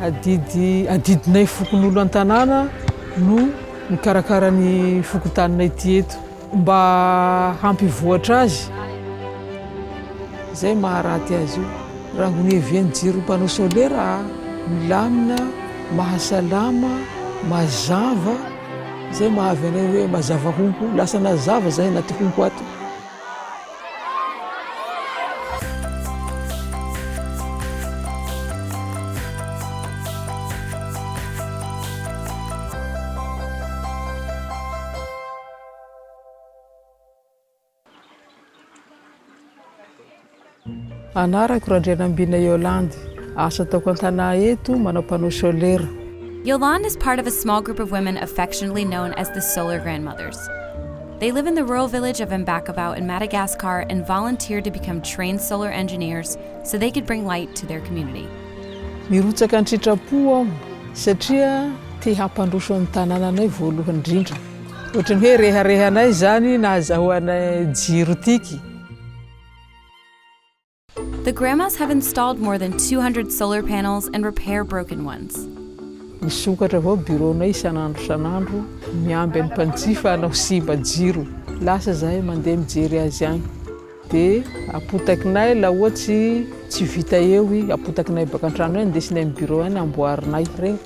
adidinay fokon'olo an-tanàna no mikarakara ny fokontaninay ty eto mba hampivoatra azy. Zay maharaty azy io. Raha ny hevian'ny jiro panneau solaire milamina, mahasalama, mazava, zay mahavy anay hoe mazava honko, lasa nazava zay anaty honko ato. Anarako Randrianambina Yolande, asa ataoko an-tanà eto manao panneau solaire. Yolande is part of a small group of women affectionately known as the Solar Grandmothers. They live in the rural village of Mbakavao in Madagascar and volunteered to become trained solar engineers so they could bring light to their community. Mirotsaka ny sitrapo aho satria te hampandroso ny tanànanay voalohany indrindra. Ohatrany hoe reharehanay zany nahazahoanay jiro tiky. The grandmas have installed more than 200 solar panels and repair broken ones. Misokatra avao bureaunay isan'andro miamby ny mpanjifa hanao simba jiro. Lasa zahay mandeha mijery azy agny. Dia apotakinay laha ohatsy tsy vita eo apotakinay baka an-trano any ndesinay amin'ny bureau any amboarinay regny.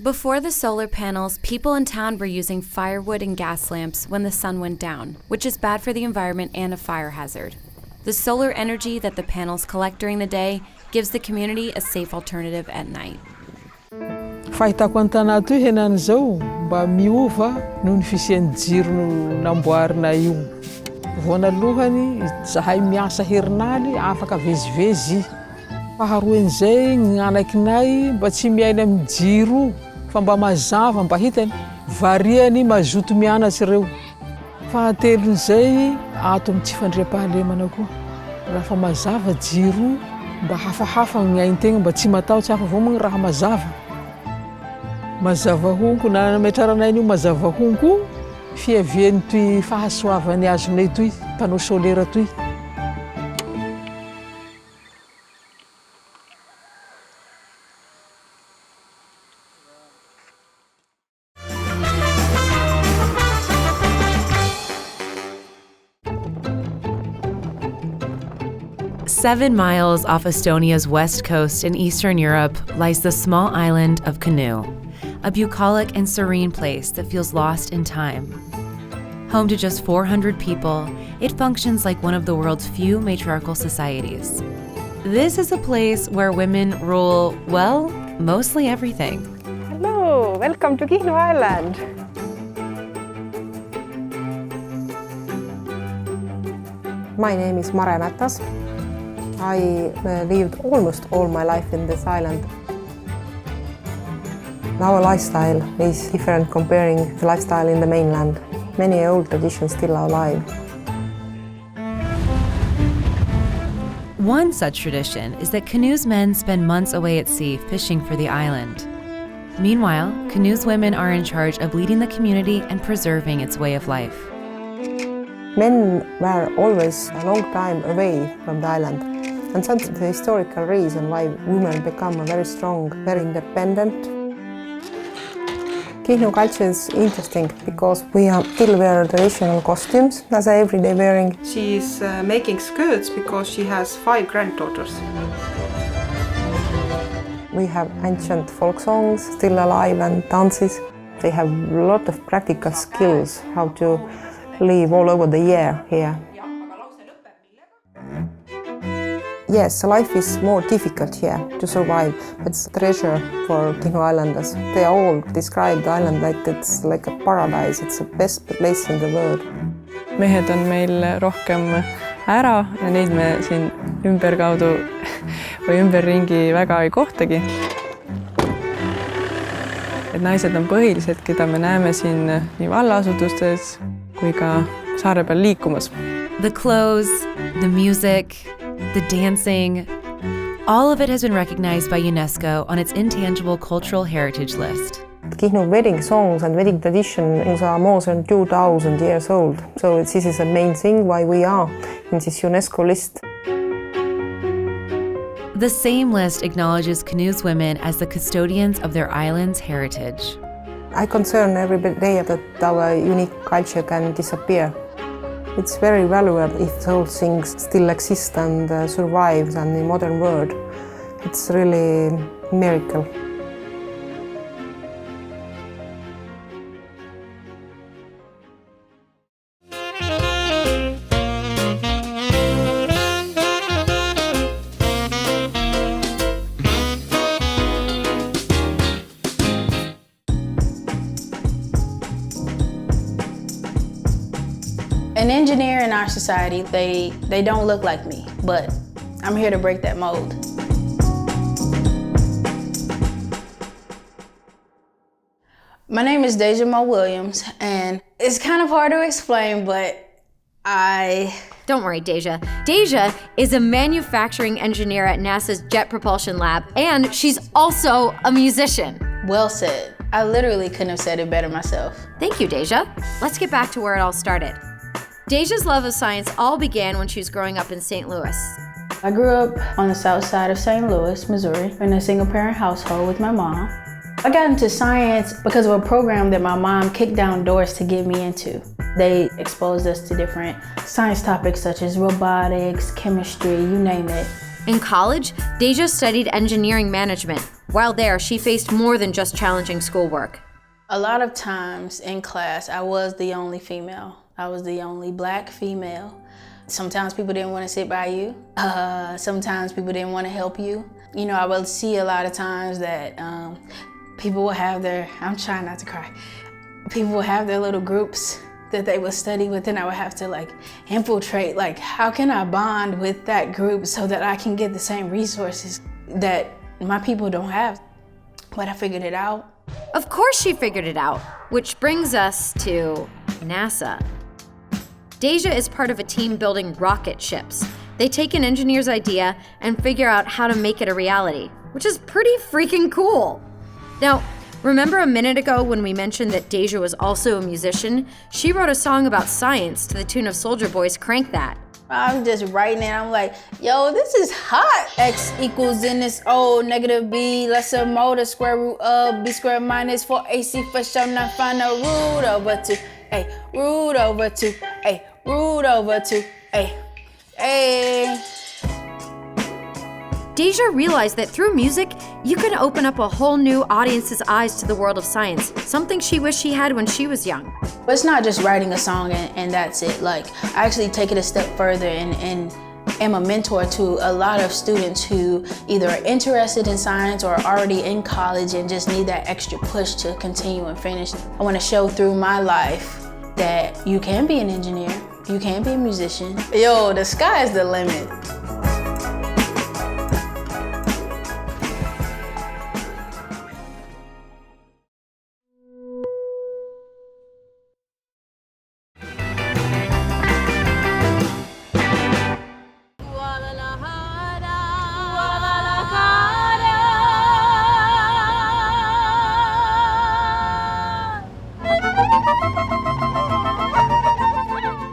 Before the solar panels, people in town were using firewood and gas lamps when the sun went down, which is bad for the environment and a fire hazard. The solar energy that the panels collect during the day gives the community a safe alternative at night. Fahitako an-tanà toy henan'izao mba miova noho ny fisian'ny jiro namboarina io. Voanalohany zahay miasa herinany afaka vezivezy. Faharoan'izay ny anakinay mba tsy miaina amin'ny jiro fa mba mazava mba hitany variany mazoto mianatsy ireo. Fahatelon'izay ato amin'ny tsy fandriam-pahalemana koa. Raha fa mazava jiro mba hafahafa ny ain-tegna mba tsy matahotsy hafa avao moa raha mazava. Mazava honko na nametraranay io mazava honko fiaviany toy fahasoavany azonay toy panneau solaire toy. Seven miles off Estonia's west coast in Eastern Europe lies the small island of Kanu, a bucolic and serene place that feels lost in time. Home to just 400 people, it functions like one of the world's few matriarchal societies. This is a place where women rule, well, mostly everything. Hello, welcome to Kihnu Island. My name is Mariachi. I lived almost all my life in this island. Our lifestyle is different comparing the lifestyle in the mainland. Many old traditions still are alive. One such tradition is that Kanu's men spend months away at sea fishing for the island. Meanwhile, Kanu's women are in charge of leading the community and preserving its way of life. Men were always a long time away from the island. And that's the historical reason why women become very strong, very independent. Kihnu culture is interesting because we still wear traditional costumes as a everyday wearing. She is making skirts because she has 5 granddaughters. We have ancient folk songs still alive and dances. They have a lot of practical skills how to live all over the year here. Yes, life is more difficult here to survive, but it's a treasure for Kihnu Islanders. They all describe the island like it's like a paradise, it's the best place in the world. Mehed on meil rohkem ära ja neid me siin ümberkaudu või ümberringi väga ei kohtagi. Et naised on põhilised, keda me näeme siin nii vallaasutustes kui ka saare peal liikumas. The clothes, the music, the dancing, all of it has been recognized by UNESCO on its intangible cultural heritage list. Kihnu wedding songs and wedding traditions are more than 2,000 years old. So this is the main thing why we are in this UNESCO list. The same list acknowledges Canoe's women as the custodians of their island's heritage. I concern every day that our unique culture can disappear. It's very valuable if those things still exist and survive in the modern world. It's really a miracle. An engineer in our society, they don't look like me, but I'm here to break that mold. My name is Deja Mo Williams, and it's kind of hard to explain, but Don't worry, Deja. Deja is a manufacturing engineer at NASA's Jet Propulsion Lab, and she's also a musician. Well said. I literally couldn't have said it better myself. Thank you, Deja. Let's get back to where it all started. Deja's love of science all began when she was growing up in St. Louis. I grew up on the south side of St. Louis, Missouri, in a single-parent household with my mom. I got into science because of a program that my mom kicked down doors to get me into. They exposed us to different science topics such as robotics, chemistry, you name it. In college, Deja studied engineering management. While there, she faced more than just challenging schoolwork. A lot of times in class, I was the only female. I was the only Black female. Sometimes people didn't want to sit by you. Sometimes people didn't want to help you. You know, I would see a lot of times that people will have I'm trying not to cry. People will have their little groups that they would study with, and I would have to infiltrate, how can I bond with that group so that I can get the same resources that my people don't have? But I figured it out. Of course she figured it out, which brings us to NASA. Deja is part of a team building rocket ships. They take an engineer's idea and figure out how to make it a reality, which is pretty freaking cool. Now, remember a minute ago when we mentioned that Deja was also a musician? She wrote a song about science to the tune of Soulja Boy's Crank That. I'm just writing it, I'm like, yo, this is hot. X equals in this O, negative B, lesser mode, the square root of B squared minus 4AC for sure, not find a root over 2, A, root over 2, A, root over 2, A, A. Deja realized that through music, you can open up a whole new audience's eyes to the world of science, something she wished she had when she was young. But it's not just writing a song and that's it. I actually take it a step further and am a mentor to a lot of students who either are interested in science or are already in college and just need that extra push to continue and finish. I want to show through my life that you can be an engineer, you can be a musician. Yo, the sky is the limit.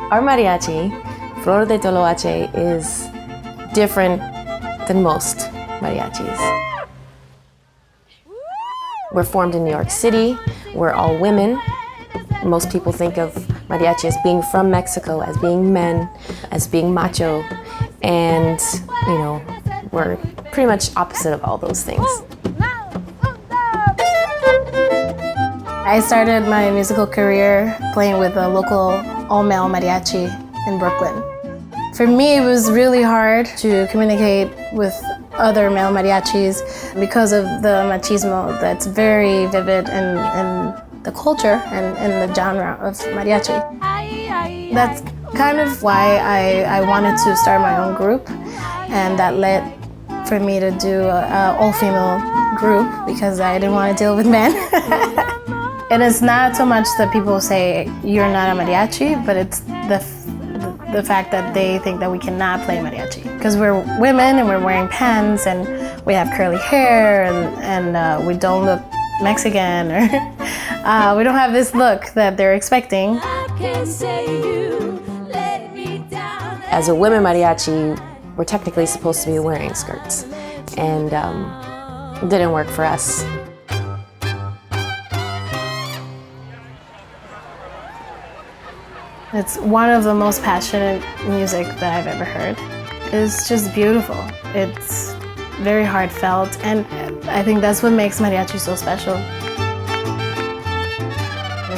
Our mariachi, Flor de Toloache, is different than most mariachis. We're formed in New York City. We're all women. Most people think of mariachi as being from Mexico, as being men, as being macho, and we're pretty much opposite of all those things. I started my musical career playing with a local all-male mariachi in Brooklyn. For me, it was really hard to communicate with other male mariachis because of the machismo that's very vivid in the culture and in the genre of mariachi. That's kind of why I wanted to start my own group, and that led for me to do an all-female group because I didn't want to deal with men. And it's not so much that people say you're not a mariachi, but it's the fact that they think that we cannot play mariachi. Because we're women and we're wearing pants and we have curly hair and we don't look Mexican or we don't have this look that they're expecting. As a women mariachi, we're technically supposed to be wearing skirts, and it didn't work for us. It's one of the most passionate music that I've ever heard. It's just beautiful. It's very heartfelt, and I think that's what makes mariachi so special.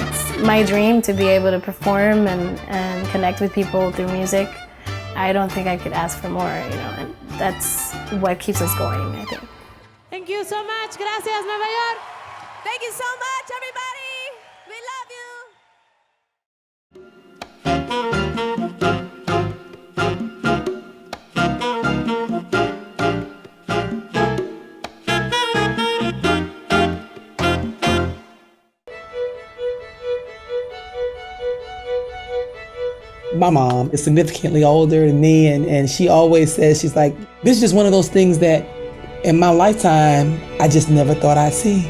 It's my dream to be able to perform and connect with people through music. I don't think I could ask for more, and that's what keeps us going, I think. Thank you so much. Gracias, Nueva York. Thank you so much, everybody. We love you. My mom is significantly older than me, and she always says, she's like, this is just one of those things that in my lifetime, I just never thought I'd see.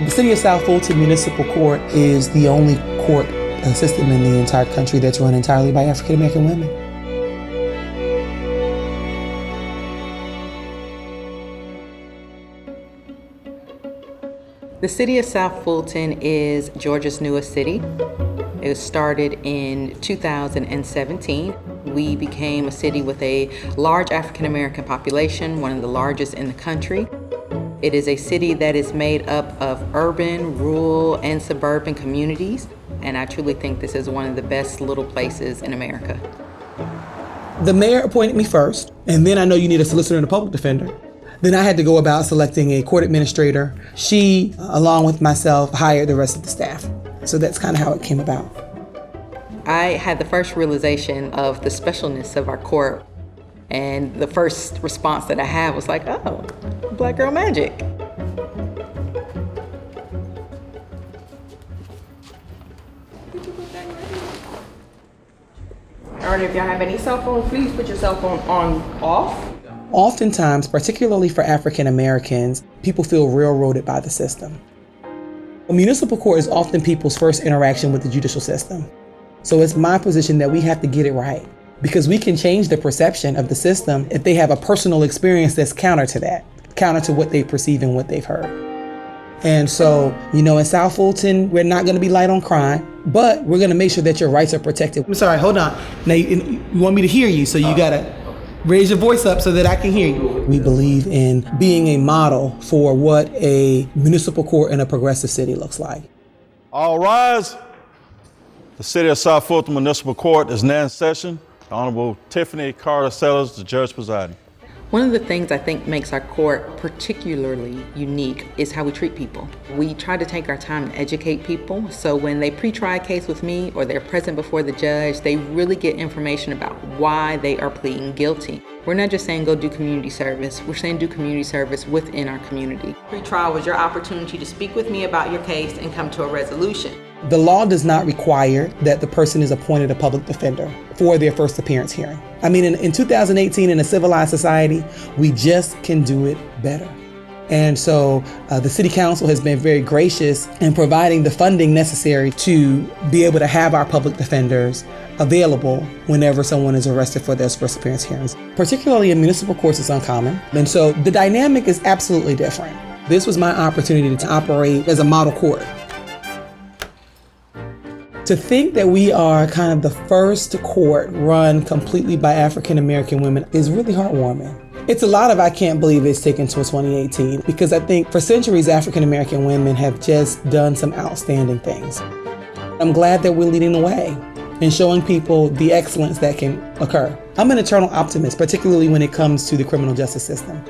The City of South Fulton Municipal Court is the only court system in the entire country that's run entirely by African American women. The City of South Fulton is Georgia's newest city. It was started in 2017. We became a city with a large African American population, one of the largest in the country. It is a city that is made up of urban, rural, and suburban communities, and I truly think this is one of the best little places in America. The mayor appointed me first, and then I know you need a solicitor and a public defender. Then I had to go about selecting a court administrator. She, along with myself, hired the rest of the staff. So that's kind of how it came about. I had the first realization of the specialness of our court, and the first response that I had was like, oh, Black girl magic. All right, if y'all have any cell phones, please put your cell phone on off. Oftentimes, particularly for African Americans, people feel railroaded by the system. A municipal court is often people's first interaction with the judicial system. So it's my position that we have to get it right, because we can change the perception of the system if they have a personal experience that's counter to that, counter to what they perceive and what they've heard. And so, in South Fulton, we're not going to be light on crime, but we're going to make sure that your rights are protected. I'm sorry, hold on. Now, you want me to hear you, so you got to raise your voice up so that I can hear you. We believe in being a model for what a municipal court in a progressive city looks like. All rise. The City of South Fulton Municipal Court is now in session. The Honorable Tiffany Carter Sellers, the judge presiding. One of the things I think makes our court particularly unique is how we treat people. We try to take our time to educate people, so when they pre-try a case with me or they're present before the judge, they really get information about why they are pleading guilty. We're not just saying go do community service, we're saying do community service within our community. Pre-trial was your opportunity to speak with me about your case and come to a resolution. The law does not require that the person is appointed a public defender for their first appearance hearing. I mean, in 2018, in a civilized society, we just can do it better. And so the City Council has been very gracious in providing the funding necessary to be able to have our public defenders available whenever someone is arrested for their first appearance hearings. Particularly in municipal courts, it's uncommon. And so the dynamic is absolutely different. This was my opportunity to operate as a model court. To think that we are kind of the first court run completely by African American women is really heartwarming. It's a lot of I can't believe it's taken to 2018, because I think for centuries African American women have just done some outstanding things. I'm glad that we're leading the way and showing people the excellence that can occur. I'm an eternal optimist, particularly when it comes to the criminal justice system.